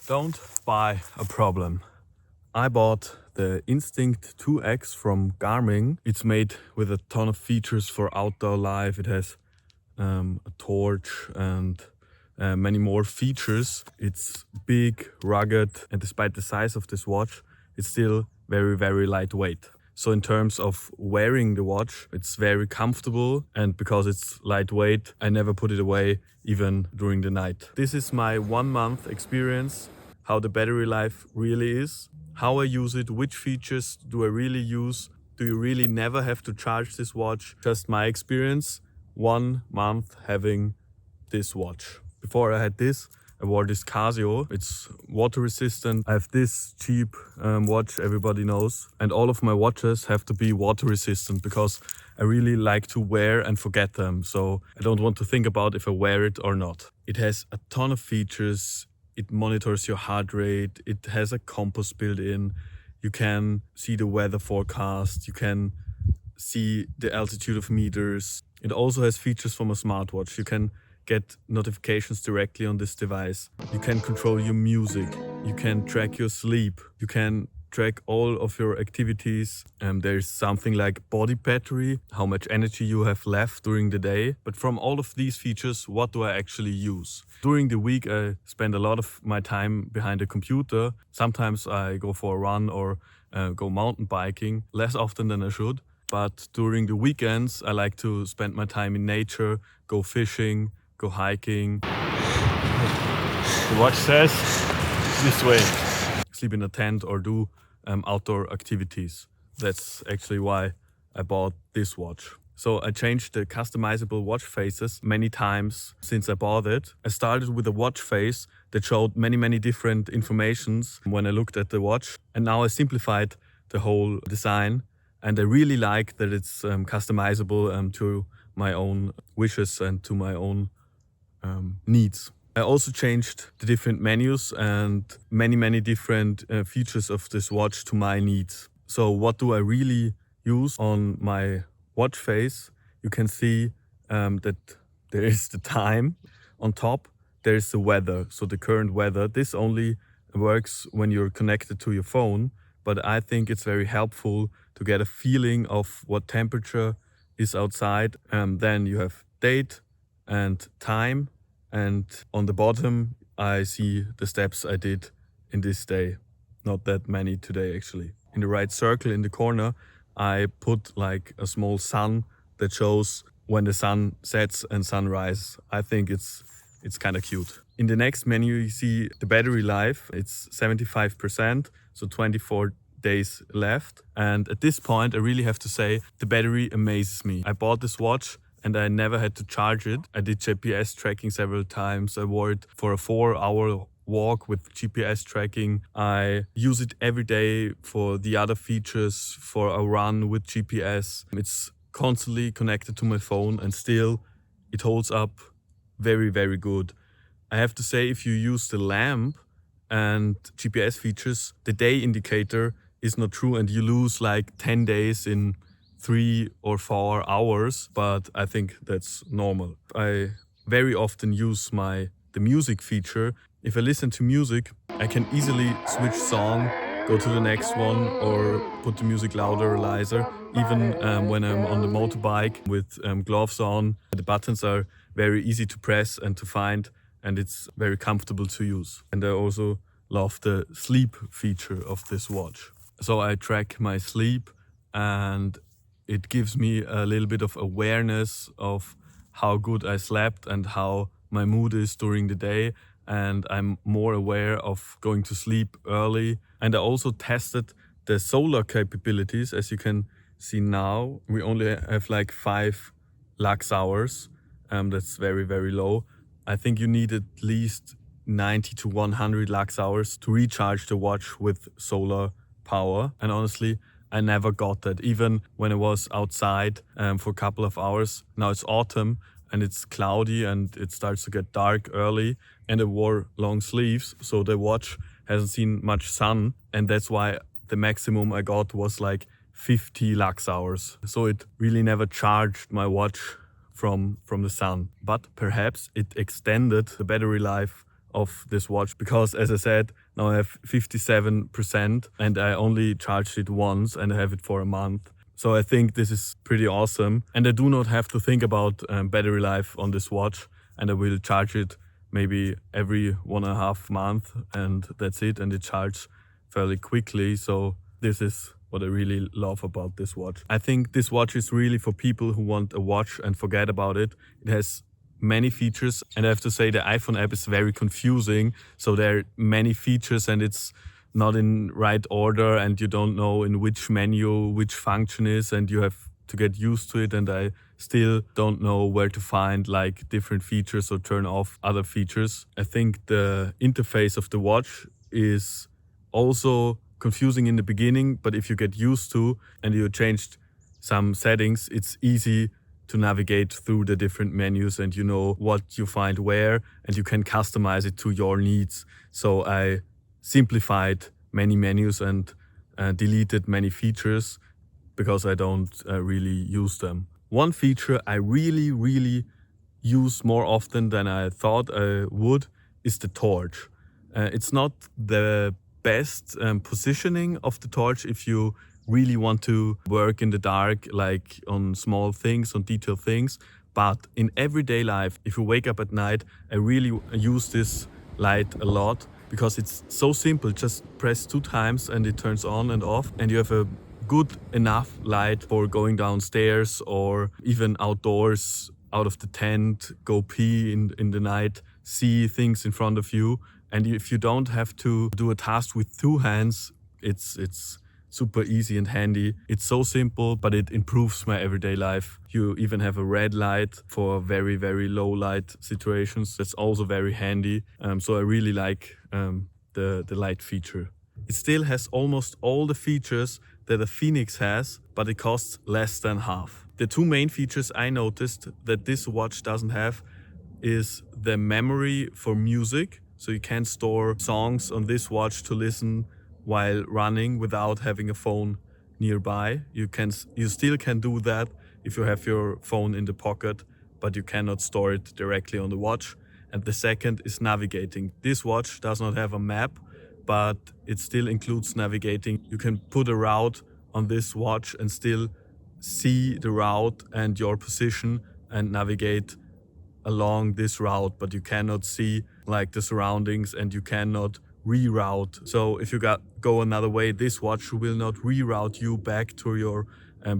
Don't buy a problem. I bought the Instinct 2X from Garmin. It's made with a ton of features for outdoor life. It has a torch and many more features. It's big, rugged, and despite the size of this watch, it's still very, very lightweight. So in terms of wearing the watch, it's very comfortable, and because it's lightweight, I never put it away even during the night. This is my 1 month experience, how the battery life really is, how I use it, which features do I really use, do you really never have to charge this watch? Just my experience, 1 month having this watch. Before I had this, I wore this Casio. It's water resistant. I have this cheap watch everybody knows. And all of my watches have to be water resistant because I really like to wear and forget them. So I don't want to think about if I wear it or not. It has a ton of features. It monitors your heart rate. It has a compass built in. You can see the weather forecast. You can see the altitude of meters. It also has features from a smartwatch. You can get notifications directly on this device. You can control your music. You can track your sleep. You can track all of your activities. There's something like body battery, how much energy you have left during the day. But from all of these features, what do I actually use? During the week, I spend a lot of my time behind a computer. Sometimes I go for a run or go mountain biking, less often than I should. But during the weekends, I like to spend my time in nature, go fishing, go hiking. The watch says this way. Sleep in a tent or do outdoor activities. That's actually why I bought this watch. So I changed the customizable watch faces many times since I bought it. I started with a watch face that showed many different informations when I looked at the watch. And now I simplified the whole design. And I really like that it's customizable to my own wishes and to my own needs. I also changed the different menus and many different features of this watch to my needs. So what do I really use on my watch face? You can see that there is the time. On top, there is the weather, so the current weather. This only works when you're connected to your phone, but I think it's very helpful to get a feeling of what temperature is outside. Then you have date and time. And on the bottom, I see the steps I did in this day. Not that many today, actually. In the right circle in the corner, I put like a small sun that shows when the sun sets and sunrise. I think it's kind of cute. In the next menu, you see the battery life. It's 75%, so 24 days left. And at this point, I really have to say the battery amazes me. I bought this watch and I never had to charge it. I did GPS tracking several times. I wore it for a 4-hour walk with GPS tracking. I use it every day for the other features, for a run with GPS. It's constantly connected to my phone and still it holds up very good. I have to say, if you use the lamp and GPS features, the day indicator is not true and you lose like 10 days in 3 or 4 hours, but I think that's normal. I very often use the music feature. If I listen to music, I can easily switch song, go to the next one, or put the music louder or leiser. Even when I'm on the motorbike with gloves on, the buttons are very easy to press and to find, and it's very comfortable to use. And I also love the sleep feature of this watch. So I track my sleep and it gives me a little bit of awareness of how good I slept and how my mood is during the day. And I'm more aware of going to sleep early. And I also tested the solar capabilities. As you can see now, we only have like 5 lux hours. That's very low. I think you need at least 90 to 100 lux hours to recharge the watch with solar power. And honestly, I never got that, even when I was outside for a couple of hours. Now it's autumn and it's cloudy and it starts to get dark early, and I wore long sleeves, so the watch hasn't seen much sun, and that's why the maximum I got was like 50 lux hours. So it really never charged my watch from the sun. But perhaps it extended the battery life of this watch because, as I said, now I have 57% and I only charged it once and I have it for a month. So I think this is pretty awesome. And I do not have to think about battery life on this watch, and I will charge it maybe every 1.5 months and that's it. And it charges fairly quickly. So this is what I really love about this watch. I think this watch is really for people who want a watch and forget about it. It has many features, and I have to say the iPhone app is very confusing. So there are many features and it's not in right order and you don't know in which menu which function is, and you have to get used to it, and I still don't know where to find like different features or turn off other features. I think the interface of the watch is also confusing in the beginning, but if you get used to and you changed some settings, it's easy to navigate through the different menus and you know what you find where, and you can customize it to your needs. So I simplified many menus and deleted many features because I don't really use them. One feature I really use more often than I thought I would is the torch. It's not the best positioning of the torch if you really want to work in the dark, like on small things, on detailed things. But in everyday life, if you wake up at night, I really use this light a lot because it's so simple. Just press 2 times and it turns on and off, and you have a good enough light for going downstairs or even outdoors, out of the tent, go pee in the night, see things in front of you. And if you don't have to do a task with 2 hands, it's super easy and handy. It's so simple, but it improves my everyday life. You even have a red light for very low light situations. That's also very handy. So I really like the light feature. It still has almost all the features that a Phoenix has, but it costs less than half. The 2 main features I noticed that this watch doesn't have is the memory for music. So you can store songs on this watch to listen while running without having a phone nearby. You still can do that if you have your phone in the pocket, but you cannot store it directly on the watch. And the second is navigating. This watch does not have a map, but it still includes navigating. You can put a route on this watch and still see the route and your position and navigate along this route, but you cannot see like the surroundings and you cannot reroute. So if you go another way, this watch will not reroute you back to your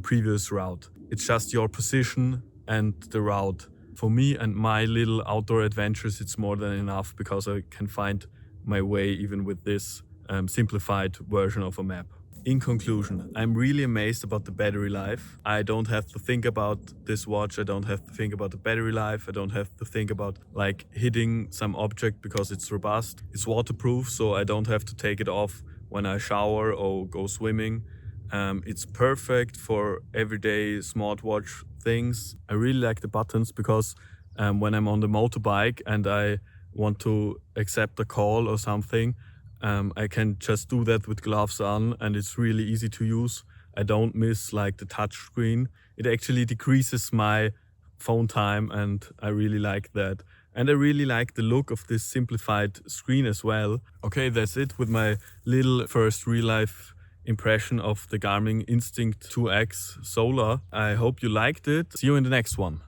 previous route. It's just your position and the route. For me and my little outdoor adventures, it's more than enough because I can find my way even with this simplified version of a map. In conclusion, I'm really amazed about the battery life. I don't have to think about this watch. I don't have to think about the battery life. I don't have to think about like hitting some object because it's robust. It's waterproof, so I don't have to take it off when I shower or go swimming. It's perfect for everyday smartwatch things. I really like the buttons because when I'm on the motorbike and I want to accept a call or something, I can just do that with gloves on and it's really easy to use. I don't miss like the touch screen. It actually decreases my phone time and I really like that. And I really like the look of this simplified screen as well. Okay, that's it with my little first real life impression of the Garmin Instinct 2X Solar. I hope you liked it. See you in the next one.